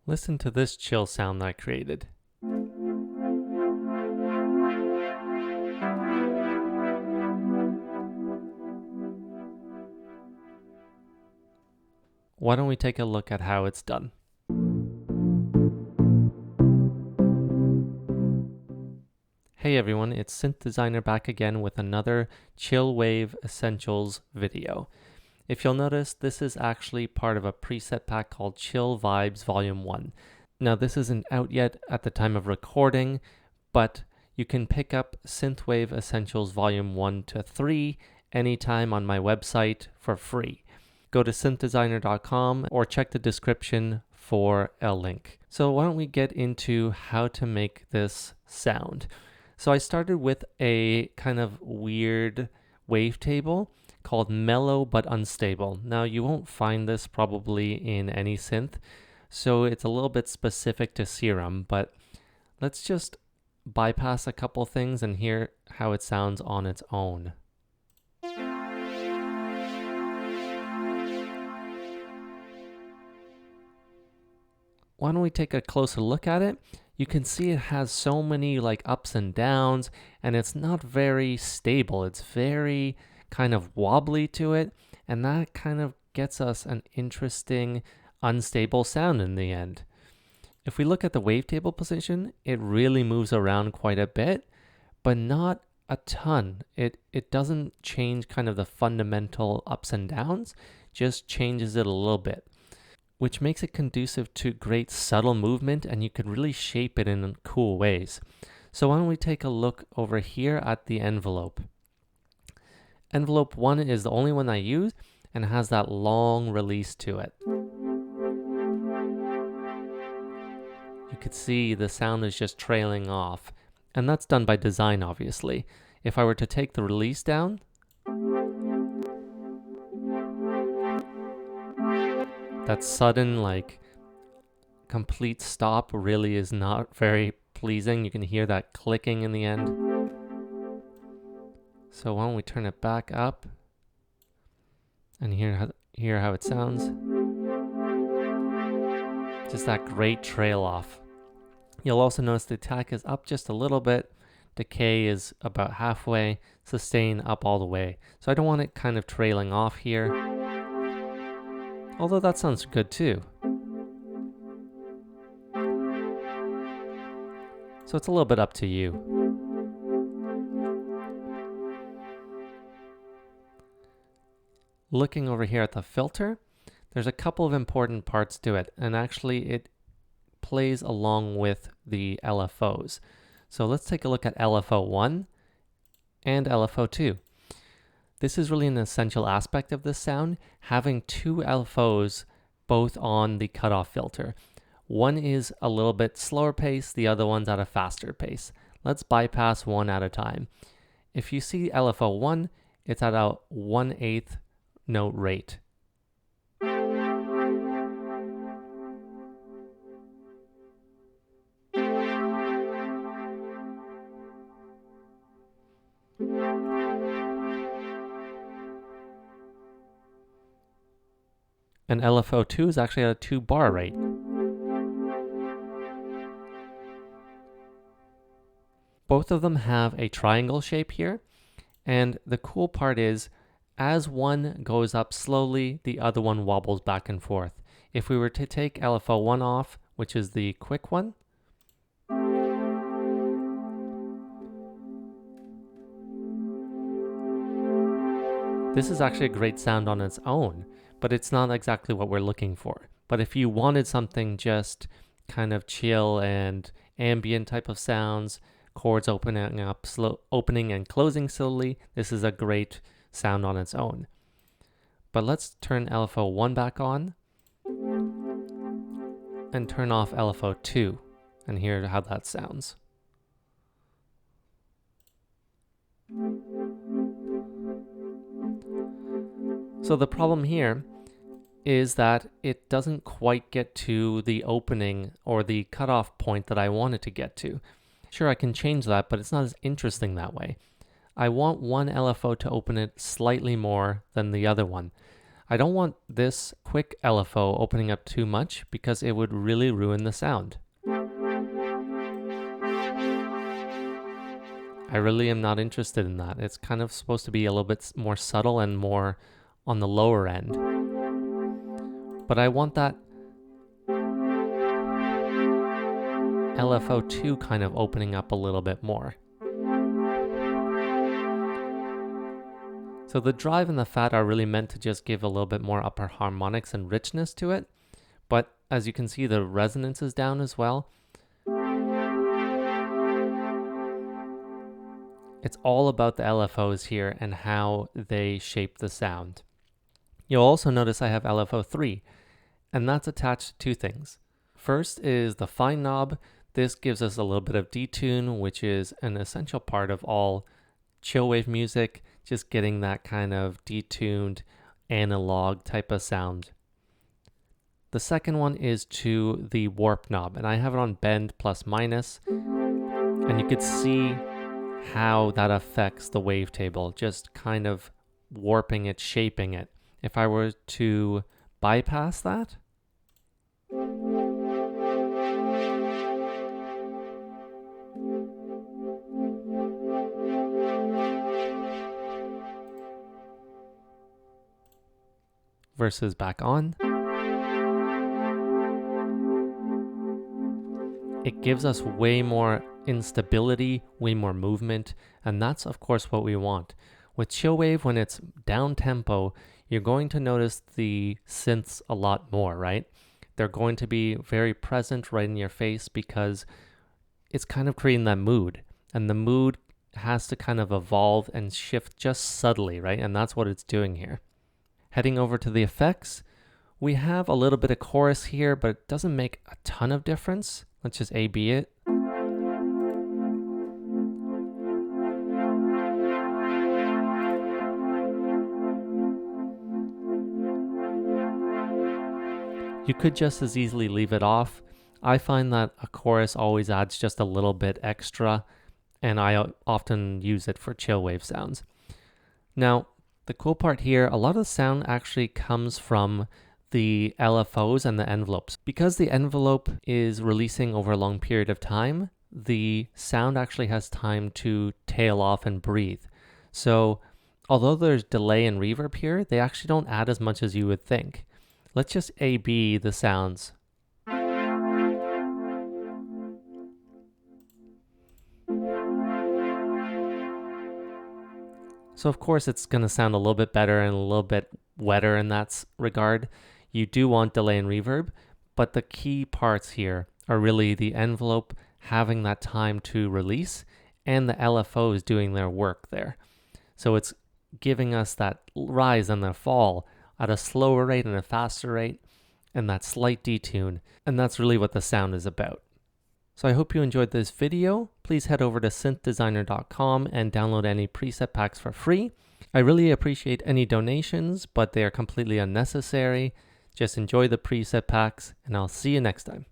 Listen to this chill sound that I created. Why don't we take a look at how it's done? Hey everyone, it's Synth Designer back again with another Chillwave Essentials video. If you'll notice, this is actually part of a preset pack called Chill Vibes Volume 1. Now this isn't out yet at the time of recording, but you can pick up Synthwave Essentials Volume 1 to 3 anytime on my website for free. Go to synthdesigner.com or check the description for a link. So why don't we get into how to make this sound? So I started with a kind of weird wavetable called Mellow But Unstable. Now you won't find this probably in any synth, so it's a little bit specific to Serum, but let's just bypass a couple things and hear how it sounds on its own. Why don't we take a closer look at it? You can see it has so many like ups and downs, and it's not very stable. It's very kind of wobbly to it, and that kind of gets us an interesting unstable sound in the end. If we look at the wavetable position, it really moves around quite a bit, but not a ton. It doesn't change kind of the fundamental ups and downs, just changes it a little bit, which makes it conducive to great subtle movement, and you can really shape it in cool ways. So why don't we take a look over here at the envelope. Envelope 1 is the only one I use and has that long release to it. You could see the sound is just trailing off, and that's done by design obviously. If I were to take the release down, that sudden like complete stop really is not very pleasing. You can hear that clicking in the end. So why don't we turn it back up and hear how it sounds. Just that great trail off. You'll also notice the attack is up just a little bit. Decay is about halfway. Sustain up all the way. So I don't want it kind of trailing off here. Although that sounds good too. So it's a little bit up to you. Looking over here at the filter, there's a couple of important parts to it, and actually it plays along with the LFOs. So let's take a look at LFO 1 and LFO 2. This is really an essential aspect of this sound, having two LFOs both on the cutoff filter. One is a little bit slower pace, the other one's at a faster pace. Let's bypass one at a time. If you see LFO 1, it's at a 1/8 note rate. And LFO 2 is actually at a 2-bar rate. Both of them have a triangle shape here, and the cool part is as one goes up slowly, the other one wobbles back and forth. If we were to take LFO 1 off, which is the quick one, this is actually a great sound on its own, but it's not exactly what we're looking for. But if you wanted something just kind of chill and ambient type of sounds, chords opening and closing slowly, this is a great sound on its own. But let's turn LFO 1 back on and turn off LFO 2 and hear how that sounds. So the problem here is that it doesn't quite get to the opening or the cutoff point that I want it to get to. Sure, I can change that, but it's not as interesting that way. I want one LFO to open it slightly more than the other one. I don't want this quick LFO opening up too much because it would really ruin the sound. I really am not interested in that. It's kind of supposed to be a little bit more subtle and more on the lower end. But I want that LFO2 kind of opening up a little bit more. So the drive and the fat are really meant to just give a little bit more upper harmonics and richness to it. But as you can see, the resonance is down as well. It's all about the LFOs here and how they shape the sound. You'll also notice I have LFO3, and that's attached to two things. First is the fine knob. This gives us a little bit of detune, which is an essential part of all chillwave music, just getting that kind of detuned analog type of sound. The second one is to the warp knob, and I have it on bend plus minus, and you could see how that affects the wavetable, just kind of warping it, shaping it. If I were to bypass that, versus back on, it gives us way more instability, way more movement, and that's of course what we want. With Chillwave, when it's down tempo, you're going to notice the synths a lot more, right? They're going to be very present right in your face because it's kind of creating that mood, and the mood has to kind of evolve and shift just subtly, right? And that's what it's doing here. Heading over to the effects, we have a little bit of chorus here, but it doesn't make a ton of difference. Let's just A/B it. You could just as easily leave it off. I find that a chorus always adds just a little bit extra, and I often use it for chillwave sounds. Now, the cool part here, a lot of the sound actually comes from the LFOs and the envelopes. Because the envelope is releasing over a long period of time, the sound actually has time to tail off and breathe. So although there's delay and reverb here, they actually don't add as much as you would think. Let's just A/B the sounds. So of course it's going to sound a little bit better and a little bit wetter in that regard. You do want delay and reverb, but the key parts here are really the envelope having that time to release and the LFOs doing their work there. So it's giving us that rise and the fall at a slower rate and a faster rate, and that slight detune, and that's really what the sound is about. So I hope you enjoyed this video. Please head over to synthdesigner.com and download any preset packs for free. I really appreciate any donations, but they are completely unnecessary. Just enjoy the preset packs, and I'll see you next time.